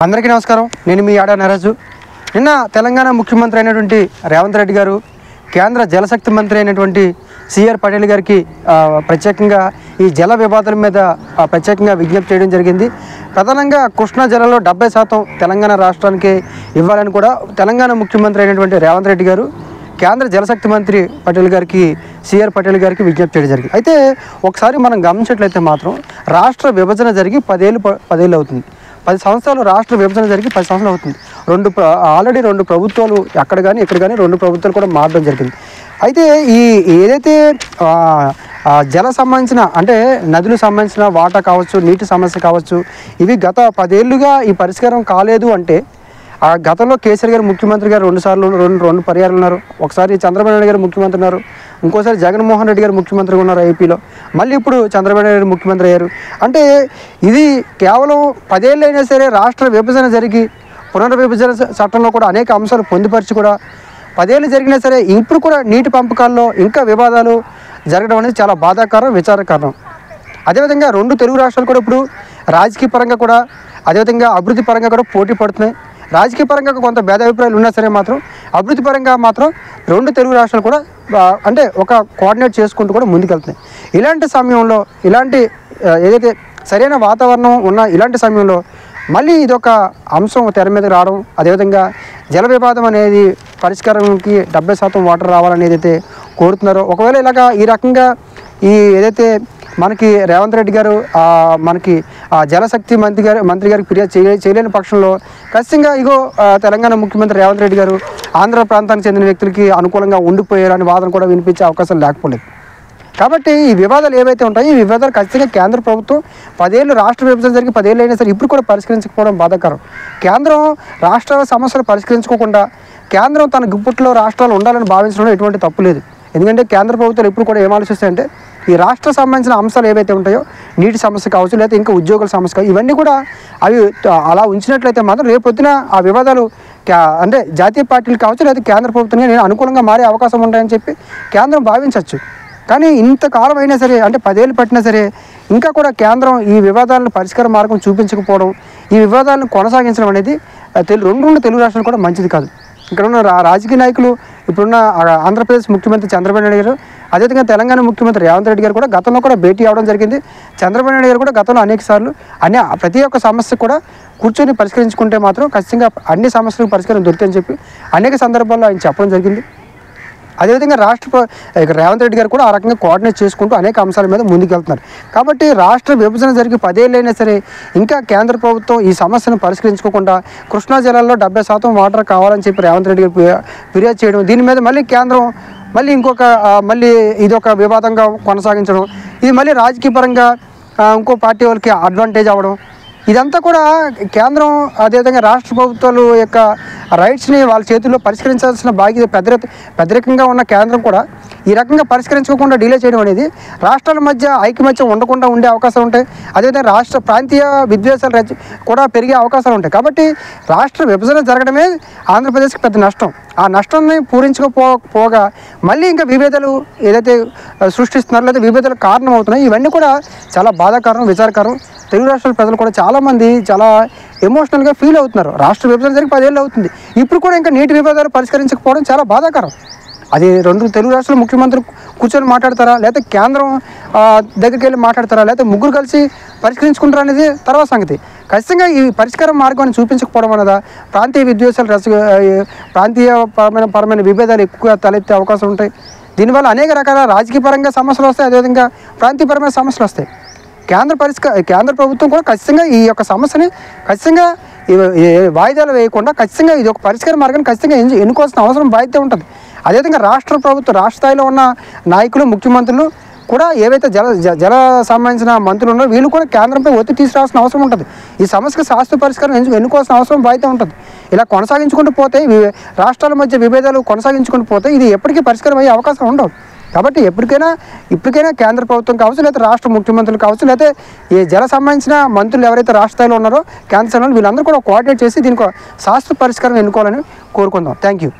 అందరికీ నమస్కారం. నేను మీ ఆడా నరాజు. నిన్న తెలంగాణ ముఖ్యమంత్రి అయినటువంటి రేవంత్ రెడ్డి గారు కేంద్ర జలశక్తి మంత్రి అయినటువంటి సిఆర్ పటేల్ గారికి ప్రత్యేకంగా ఈ జల వివాదాల మీద ప్రత్యేకంగా విజ్ఞప్తి చేయడం జరిగింది. ప్రధానంగా కృష్ణా జలాల్లో 70% తెలంగాణ రాష్ట్రానికి ఇవ్వాలని కూడా తెలంగాణ ముఖ్యమంత్రి అయినటువంటి రేవంత్ రెడ్డి గారు కేంద్ర జలశక్తి మంత్రి పటేల్ గారికి సిఆర్ పటేల్ గారికి విజ్ఞప్తి చేయడం జరిగింది. అయితే ఒకసారి మనం గమనించినట్లయితే మాత్రం రాష్ట్ర విభజన జరిగి 10 ఏళ్ళు అవుతుంది. 10 సంవత్సరాలు రాష్ట్ర విభజన జరిగి 10 సంవత్సరాలు అవుతుంది. ఆల్రెడీ రెండు ప్రభుత్వాలు అక్కడ కానీ ఇక్కడ కానీ రెండు ప్రభుత్వాలు కూడా మారడం జరిగింది. అయితే ఏదైతే జల సంబంధించిన అంటే నదులకు సంబంధించిన వాటా కావచ్చు, నీటి సమస్య కావచ్చు, ఇవి గత 10 ఏళ్ళుగా ఈ పరిష్కారం కాలేదు అంటే గతంలో కేసీఆర్ గారు ముఖ్యమంత్రి గారు రెండు పర్యాలు ఉన్నారు. ఒకసారి చంద్రబాబు నాయుడు గారు ముఖ్యమంత్రి ఉన్నారు, ఇంకోసారి జగన్మోహన్ రెడ్డి గారు ముఖ్యమంత్రిగా ఉన్నారు ఏపీలో. మళ్ళీ ఇప్పుడు చంద్రబాబు నాయుడు గారు ముఖ్యమంత్రి అయ్యారు. అంటే ఇది కేవలం 10 ఏళ్ళు అయినా సరే రాష్ట్ర విభజన జరిగి పునర్విభజన చట్టంలో కూడా అనేక అంశాలు పొందుపరిచి కూడా 10 ఏళ్ళు జరిగినా సరే ఇప్పుడు కూడా నీటి పంపకాల్లో ఇంకా వివాదాలు జరగడం అనేది చాలా బాధాకరం, విచారకరం. అదేవిధంగా రెండు తెలుగు రాష్ట్రాలు కూడా ఇప్పుడు రాజకీయ పరంగా కూడా అదేవిధంగా అభివృద్ధి పరంగా కూడా పోటీ పడుతున్నాయి. రాజకీయ పరంగా కొంత భేదాభిప్రాయాలు ఉన్నా సరే మాత్రం అభివృద్ధి పరంగా మాత్రం రెండు తెలుగు రాష్ట్రాలు కూడా అంటే ఒక కోఆర్డినేట్ చేసుకుంటూ కూడా ముందుకెళ్తున్నాయి. ఇలాంటి సమయంలో ఇలాంటి ఏదైతే సరైన వాతావరణం ఉన్న ఇలాంటి సమయంలో మళ్ళీ ఇదొక అంశం తెర మీద రావడం, అదేవిధంగా జల వివాదం అనేది పరిష్కారానికి 70% వాటర్ రావాలనేది అయితే కోరుతున్నారో, ఒకవేళ ఇలాగా ఈ రకంగా ఏదైతే మనకి రేవంత్ రెడ్డి గారు మనకి జలశక్తి మంత్రి గారికి ఫిర్యాదు చేయలేని పక్షంలో ఖచ్చితంగా తెలంగాణ ముఖ్యమంత్రి రేవంత్ రెడ్డి గారు ఆంధ్ర ప్రాంతానికి చెందిన వ్యక్తులకి అనుకూలంగా ఉండిపోయారని వాదన కూడా వినిపించే అవకాశం లేకపోలేదు. కాబట్టి ఈ వివాదాలు ఏవైతే ఉంటాయో ఈ వివాదాలు ఖచ్చితంగా కేంద్ర ప్రభుత్వం 10 ఏళ్ళు రాష్ట్ర విభజన జరిగి 10 ఏళ్ళు అయినా సరే ఇప్పుడు కూడా పరిష్కరించకపోవడం బాధాకరం. కేంద్రం రాష్ట్రాల సమస్యలు పరిష్కరించుకోకుండా కేంద్రం తన గుప్పట్లో రాష్ట్రాలు ఉండాలని భావించడంలో ఎటువంటి తప్పు లేదు. ఎందుకంటే కేంద్ర ప్రభుత్వాలు ఎప్పుడు కూడా ఏం ఆలోచిస్తాయంటే ఈ రాష్ట్ర సంబంధించిన అంశాలు ఏవైతే ఉంటాయో నీటి సమస్య కావచ్చు, లేకపోతే ఇంకా ఉద్యోగుల సమస్య కావచ్చు, ఇవన్నీ కూడా అవి అలా ఉంచినట్లయితే మాత్రం రేపొద్దున ఆ వివాదాలు అంటే జాతీయ పార్టీలు కావచ్చు లేదా కేంద్ర ప్రభుత్వంగా నేను అనుకూలంగా మారే అవకాశం ఉంటాయని చెప్పి కేంద్రం భావించవచ్చు. కానీ ఇంతకాలం అయినా సరే అంటే 10 ఏళ్ళు పట్టినా సరే ఇంకా కూడా కేంద్రం ఈ వివాదాలను పరిష్కార మార్గం చూపించకపోవడం, ఈ వివాదాలను కొనసాగించడం అనేది రెండు తెలుగు రాష్ట్రాలు కూడా మంచిది కాదు. ఇక్కడ ఉన్న రాజకీయ నాయకులు ఇప్పుడున్న ఆంధ్రప్రదేశ్ ముఖ్యమంత్రి చంద్రబాబు నాయుడు గారు, అదేవిధంగా తెలంగాణ ముఖ్యమంత్రి రేవంత్ రెడ్డి గారు కూడా గతంలో కూడా భేటీ అవ్వడం జరిగింది. చంద్రబాబు నాయుడు గారు కూడా గతంలో అనేక సార్లు ప్రతి ఒక్క సమస్య కూడా కూర్చొని పరిష్కరించుకుంటే మాత్రం ఖచ్చితంగా అన్ని సమస్యలకు పరిష్కారం దొరుకుతుందని చెప్పి అనేక సందర్భాల్లో ఆయన చెప్పడం జరిగింది. అదేవిధంగా రేవంత్ రెడ్డి గారు కూడా ఆ రకంగా కోఆర్డినేట్ చేసుకుంటూ అనేక అంశాల మీద ముందుకెళ్తున్నారు. కాబట్టి రాష్ట్ర విభజన జరిగి 10 ఏళ్ళు అయినా సరే ఇంకా కేంద్ర ప్రభుత్వం ఈ సమస్యను పరిష్కరించుకోకుండా కృష్ణా జిల్లాలో 70% వాటర్ కావాలని చెప్పి రేవంత్ రెడ్డి గారు ఫిర్యాదు చేయడం, దీని మీద మళ్ళీ కేంద్రం మళ్ళీ ఇదొక వివాదంగా కొనసాగించడం, ఇది మళ్ళీ రాజకీయ పరంగా ఇంకో పార్టీ వాళ్ళకి అడ్వాంటేజ్ అవ్వడం, ఇదంతా కూడా కేంద్రం అదేవిధంగా రాష్ట్ర ప్రభుత్వాలు యొక్క రైట్స్ని వాళ్ళ చేతుల్లో పరిష్కరించాల్సిన బాధ్యత పెద్దరికంగా ఉన్న కేంద్రం కూడా ఈ రకంగా పరిష్కరించుకోకుండా డిలే చేయడం అనేది రాష్ట్రాల మధ్య ఐకమత్యం ఉండకుండా ఉండే అవకాశాలు ఉంటాయి. అదేవిధంగా ప్రాంతీయ విద్వేషాలు కూడా పెరిగే అవకాశాలు ఉంటాయి. కాబట్టి రాష్ట్ర విభజన జరగడమే ఆంధ్రప్రదేశ్కి పెద్ద నష్టం. ఆ నష్టాన్ని పూరించకపోగా మళ్ళీ ఇంకా విభేదాలు ఏదైతే సృష్టిస్తున్నారో లేదా విభేదాలకు కారణం అవుతున్నాయి, ఇవన్నీ కూడా చాలా బాధాకరం, విచారకరం. తెలుగు రాష్ట్రాల ప్రజలు కూడా చాలామంది చాలా ఎమోషనల్గా ఫీల్ అవుతున్నారు. రాష్ట్ర విభజన జరిగి 10 ఏళ్ళు అవుతుంది, ఇప్పుడు కూడా ఇంకా నీటి విభేదాలు పరిష్కరించకపోవడం చాలా బాధాకరం. అది రెండు తెలుగు రాష్ట్రాల ముఖ్యమంత్రులు కూర్చొని మాట్లాడతారా, లేకపోతే కేంద్రం దగ్గరికి వెళ్ళి మాట్లాడతారా, లేకపోతే ముగ్గురు కలిసి పరిష్కరించుకుంటారా అనేది తర్వాత సంగతి. ఖచ్చితంగా ఈ పరిష్కార మార్గాన్ని చూపించకపోవడం అన్నదా ప్రాంతీయ విద్వేషాలు పరమైన విభేదాలు ఎక్కువ తలెత్తే అవకాశం ఉంటాయి. దీనివల్ల అనేక రకాల రాజకీయ పరంగా సమస్యలు వస్తాయి, అదేవిధంగా ప్రాంతీయపరమైన సమస్యలు వస్తాయి. కేంద్ర ప్రభుత్వం కూడా ఖచ్చితంగా ఈ యొక్క సమస్యని ఖచ్చితంగా వాయిదాలు వేయకుండా ఖచ్చితంగా ఇది ఒక పరిష్కార మార్గాన్ని ఖచ్చితంగా ఎన్నుకోవాల్సిన అవసరం బాధ్యత ఉంటుంది. అదేవిధంగా రాష్ట్ర స్థాయిలో ఉన్న నాయకులు, ముఖ్యమంత్రులు కూడా ఏవైతే జల సంబంధించిన మంత్రులు ఉన్నారో వీళ్ళు కూడా కేంద్రంపై ఒత్తిడి తీసుకురావాల్సిన అవసరం ఉంటుంది. ఈ సమస్యకు శాశ్వత పరిష్కారం ఎన్నుకోవాల్సిన అవసరం బాధ్యత ఉంటుంది. ఇలా కొనసాగించుకుంటూ పోతే రాష్ట్రాల మధ్య విభేదాలు కొనసాగించుకుంటూ పోతే ఇది ఎప్పటికీ పరిష్కారం అయ్యే అవకాశం ఉండవు. కాబట్టి ఇప్పటికైనా కేంద్ర ప్రభుత్వం కావచ్చు, లేకపోతే రాష్ట్ర ముఖ్యమంత్రులు కావచ్చు, లేకపోతే ఈ జల సంబంధించిన మంత్రులు ఎవరైతే రాష్ట్ర స్థాయిలో ఉన్నారో కేంద్ర స్థాయిలో వీళ్ళందరూ కూడా కోఆర్డినేట్ చేసి దీనికి శాశ్వత పరిష్కారం ఎన్నుకోవాలని కోరుకుందాం. Thank you.